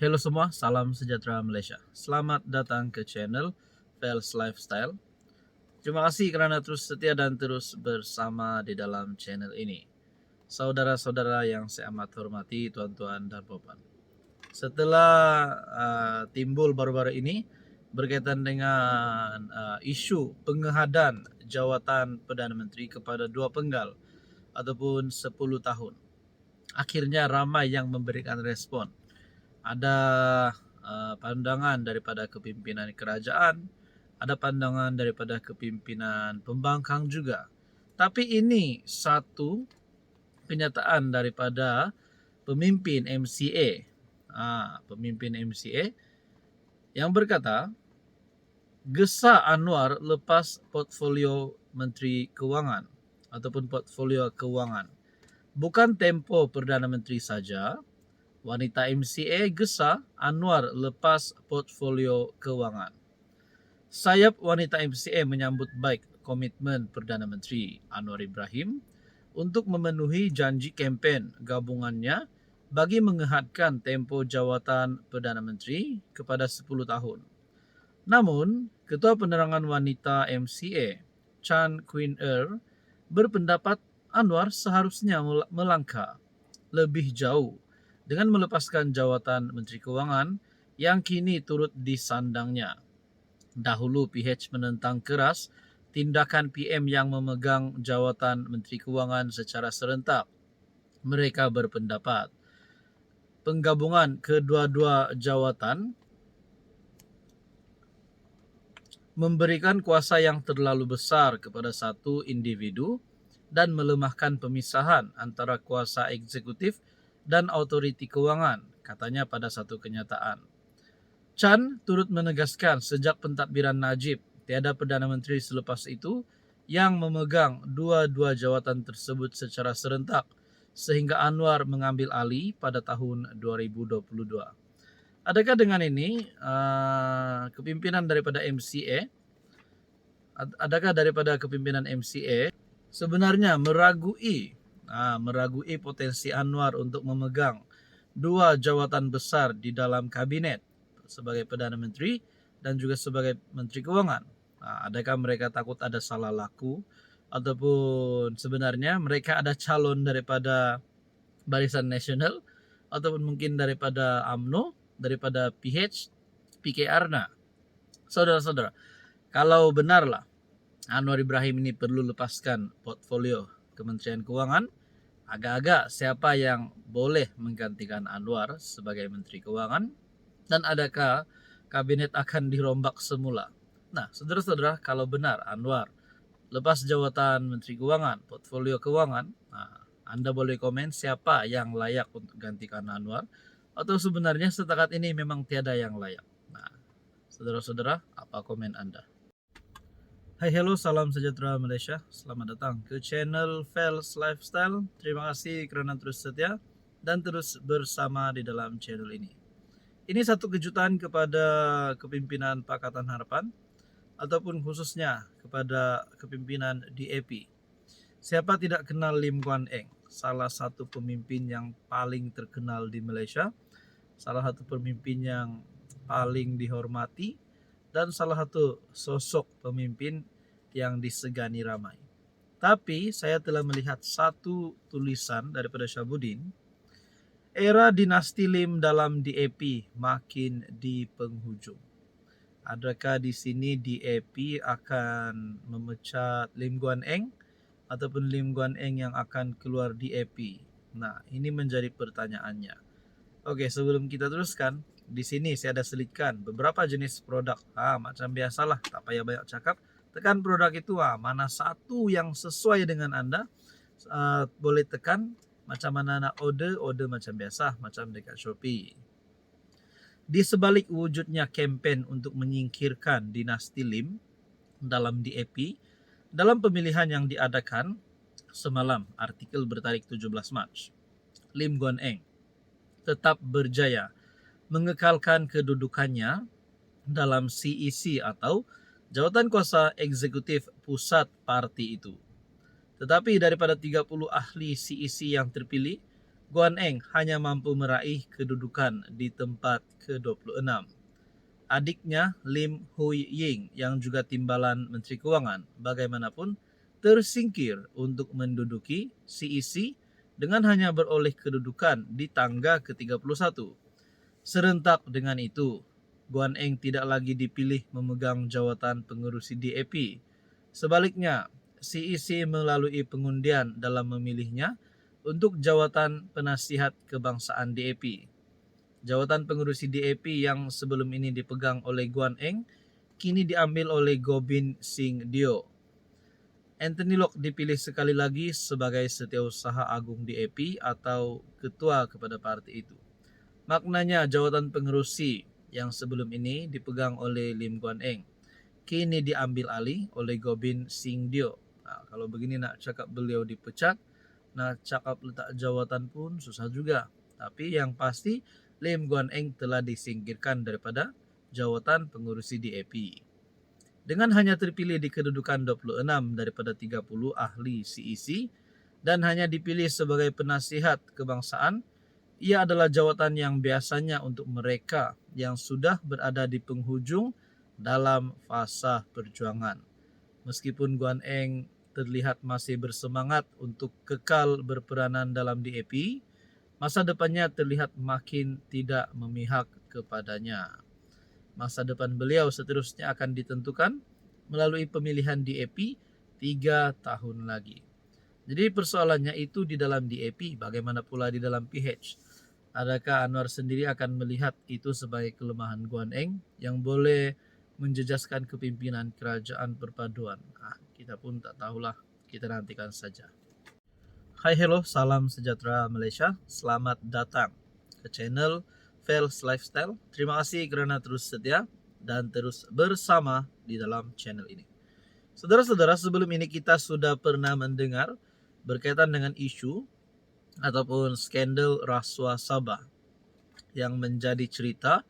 Halo semua, salam sejahtera Malaysia. Selamat datang ke channel Fels Lifestyle. Terima kasih kerana terus setia dan terus bersama di dalam channel ini. Saudara-saudara yang saya amat hormati, tuan-tuan dan puan. Setelah timbul baru-baru ini berkaitan dengan isu pengehadan jawatan Perdana Menteri kepada dua penggal ataupun 10 tahun. Akhirnya ramai yang memberikan respon. Ada pandangan daripada kepimpinan kerajaan, ada pandangan daripada kepimpinan pembangkang juga. Tapi ini satu kenyataan daripada pemimpin MCA, pemimpin MCA yang berkata, gesa Anwar lepas portfolio Menteri Kewangan ataupun portfolio kewangan. Bukan tempo Perdana Menteri saja, wanita MCA gesa Anwar lepas portfolio kewangan. Sayap wanita MCA menyambut baik komitmen Perdana Menteri Anwar Ibrahim untuk memenuhi janji kempen gabungannya bagi mengehadkan tempo jawatan Perdana Menteri kepada 10 tahun. Namun, Ketua Penerangan Wanita MCA, Chan Queen berpendapat Anwar seharusnya melangkah lebih jauh dengan melepaskan jawatan Menteri Kewangan yang kini turut disandangnya. Dahulu PH menentang keras tindakan PM yang memegang jawatan Menteri Kewangan secara serentak. Mereka berpendapat penggabungan kedua-dua jawatan memberikan kuasa yang terlalu besar kepada satu individu dan melemahkan pemisahan antara kuasa eksekutif dan otoriti kewangan, katanya pada satu kenyataan. Chan turut menegaskan sejak pentadbiran Najib, tiada Perdana Menteri selepas itu yang memegang dua-dua jawatan tersebut secara serentak sehingga Anwar mengambil alih pada tahun 2022. Adakah dengan ini kepimpinan daripada MCA, sebenarnya meragui potensi Anwar untuk memegang dua jawatan besar di dalam kabinet sebagai Perdana Menteri dan juga sebagai Menteri Kewangan? Adakah mereka takut ada salah laku ataupun sebenarnya mereka ada calon daripada Barisan Nasional ataupun mungkin daripada UMNO, daripada PH, PKR? Nah, saudara-saudara, kalau benarlah Anwar Ibrahim ini perlu lepaskan portfolio Kementerian Kewangan, agak-agak siapa yang boleh menggantikan Anwar sebagai Menteri Kewangan, dan adakah kabinet akan dirombak semula? Nah, saudara-saudara, kalau benar Anwar lepas jawatan Menteri Kewangan, portfolio kewangan, Anda boleh komen siapa yang layak untuk gantikan Anwar, atau sebenarnya setakat ini memang tiada yang layak. Nah, saudara-saudara, apa komen Anda? Hai, hello, salam sejahtera Malaysia. Selamat datang ke channel Fels Lifestyle. Terima kasih kerana terus setia dan terus bersama di dalam channel ini. Ini satu kejutan kepada kepimpinan Pakatan Harapan ataupun khususnya kepada kepimpinan DAP. Siapa tidak kenal Lim Guan Eng, salah satu pemimpin yang paling terkenal di Malaysia, salah satu pemimpin yang paling dihormati, dan salah satu sosok pemimpin yang disegani ramai. Tapi saya telah melihat satu tulisan daripada Syabuddin, era dinasti Lim dalam DAP makin di penghujung. Adakah di sini DAP akan memecat Lim Guan Eng ataupun Lim Guan Eng yang akan keluar DAP? Nah, ini menjadi pertanyaannya. Oke, sebelum kita teruskan, di sini saya ada selitkan beberapa jenis produk. Macam biasalah, tak payah banyak cakap. Tekan produk itu, mana satu yang sesuai dengan Anda, boleh tekan. Macam mana nak order macam biasa, macam dekat Shopee. Di sebalik wujudnya kempen untuk menyingkirkan dinasti Lim dalam DAP, dalam pemilihan yang diadakan semalam, artikel bertarikh 17 Mac, Lim Guan Eng tetap berjaya mengekalkan kedudukannya dalam CEC atau Jawatan Kuasa Eksekutif Pusat Parti itu. Tetapi daripada 30 ahli CEC yang terpilih, Guan Eng hanya mampu meraih kedudukan di tempat ke-26. Adiknya Lim Hui Ying yang juga timbalan Menteri Keuangan bagaimanapun tersingkir untuk menduduki CEC dengan hanya beroleh kedudukan di tangga ke-31. Serentak dengan itu, Guan Eng tidak lagi dipilih memegang jawatan pengurusi DAP. Sebaliknya, CEC melalui pengundian dalam memilihnya untuk jawatan penasihat kebangsaan DAP. Jawatan pengurusi DAP yang sebelum ini dipegang oleh Guan Eng kini diambil oleh Gobind Singh Dio. Anthony Lok dipilih sekali lagi sebagai Setiausaha Agung DAP atau ketua kepada parti itu. Maknanya jawatan pengurusi yang sebelum ini dipegang oleh Lim Guan Eng kini diambil alih oleh Gobind Singh Dio. Nah, kalau begini nak cakap beliau dipecat, nak cakap letak jawatan pun susah juga. Tapi yang pasti Lim Guan Eng telah disingkirkan daripada jawatan pengurusi DAP. Dengan hanya terpilih di kedudukan 26 daripada 30 ahli CEC dan hanya dipilih sebagai penasihat kebangsaan, ia adalah jawatan yang biasanya untuk mereka yang sudah berada di penghujung dalam fasa perjuangan. Meskipun Guan Eng terlihat masih bersemangat untuk kekal berperanan dalam DAP, masa depannya terlihat makin tidak memihak kepadanya. Masa depan beliau seterusnya akan ditentukan melalui pemilihan DAP 3 tahun lagi. Jadi persoalannya itu di dalam DAP, bagaimana pula di dalam PH? Adakah Anwar sendiri akan melihat itu sebagai kelemahan Guan Eng yang boleh menjejaskan kepimpinan kerajaan perpaduan? Kita pun tak tahulah, kita nantikan saja. Hai hello, salam sejahtera Malaysia. Selamat datang ke channel Fels Lifestyle. Terima kasih kerana terus setia dan terus bersama di dalam channel ini. Saudara-saudara, sebelum ini kita sudah pernah mendengar berkaitan dengan isu ataupun skandal rasuah Sabah yang menjadi cerita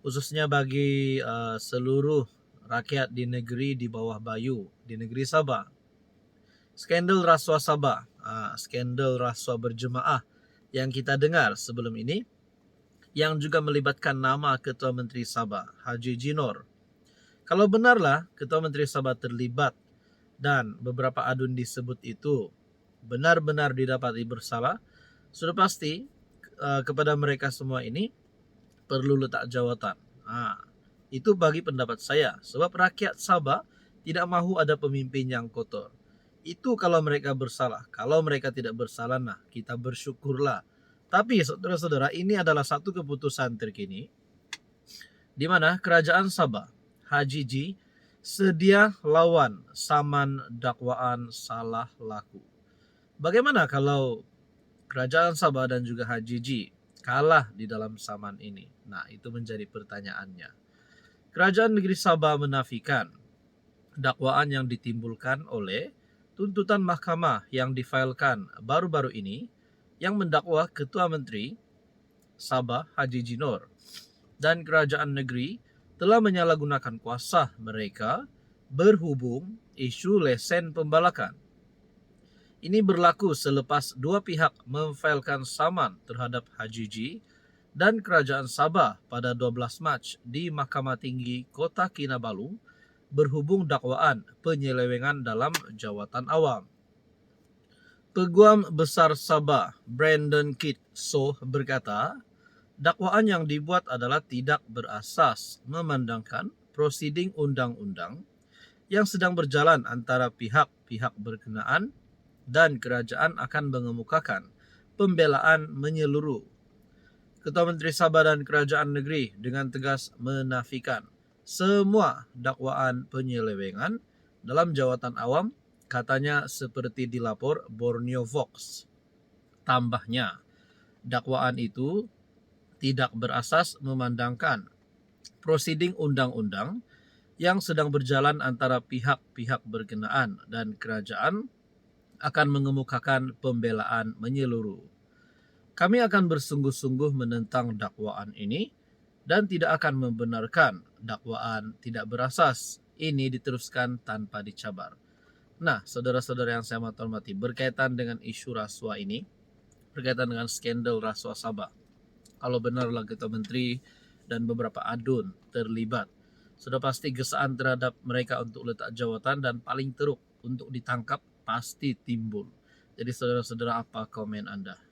khususnya bagi seluruh rakyat di negeri di bawah Bayu, di negeri Sabah. Skandal rasuah Sabah, skandal rasuah berjemaah yang kita dengar sebelum ini, yang juga melibatkan nama Ketua Menteri Sabah, Haji Jinor. Kalau benarlah Ketua Menteri Sabah terlibat dan beberapa adun disebut itu benar-benar didapati bersalah, sudah pasti kepada mereka semua ini perlu letak jawatan. Itu bagi pendapat saya, sebab rakyat Sabah tidak mahu ada pemimpin yang kotor. Itu kalau mereka bersalah. Kalau mereka tidak bersalah, nah kita bersyukurlah. Tapi saudara-saudara, ini adalah satu keputusan terkini di mana kerajaan Sabah, Haji Ji, sedia lawan saman dakwaan salah laku. Bagaimana kalau kerajaan Sabah dan juga Haji Ji kalah di dalam saman ini? Nah, itu menjadi pertanyaannya. Kerajaan negeri Sabah menafikan dakwaan yang ditimbulkan oleh tuntutan mahkamah yang difailkan baru-baru ini yang mendakwa Ketua Menteri Sabah Haji Jinor dan kerajaan negeri telah menyalahgunakan kuasa mereka berhubung isu lesen pembalakan. Ini berlaku selepas dua pihak memfailkan saman terhadap Haji Ji dan kerajaan Sabah pada 12 Mac di Mahkamah Tinggi Kota Kinabalu berhubung dakwaan penyelewengan dalam jawatan awam. Peguam Besar Sabah Brandon Kit Soh berkata, dakwaan yang dibuat adalah tidak berasas memandangkan prosiding undang-undang yang sedang berjalan antara pihak-pihak berkenaan dan kerajaan akan mengemukakan pembelaan menyeluruh. Ketua Menteri Sabah dan Kerajaan Negeri dengan tegas menafikan semua dakwaan penyelewengan dalam jawatan awam, katanya seperti dilapor Borneo Vox. Tambahnya, dakwaan itu tidak berasas memandangkan prosiding undang-undang yang sedang berjalan antara pihak-pihak berkenaan dan kerajaan akan mengemukakan pembelaan menyeluruh. Kami akan bersungguh-sungguh menentang dakwaan ini dan tidak akan membenarkan dakwaan tidak berasas ini diteruskan tanpa dicabar. Nah, saudara-saudara yang saya hormati, berkaitan dengan isu rasuah ini, berkaitan dengan skandal rasuah Sabah. Kalau benarlah Ketua Menteri dan beberapa adun terlibat, sudah pasti gesaan terhadap mereka untuk letak jawatan dan paling teruk untuk ditangkap pasti timbul. Jadi saudara-saudara, apa komen Anda?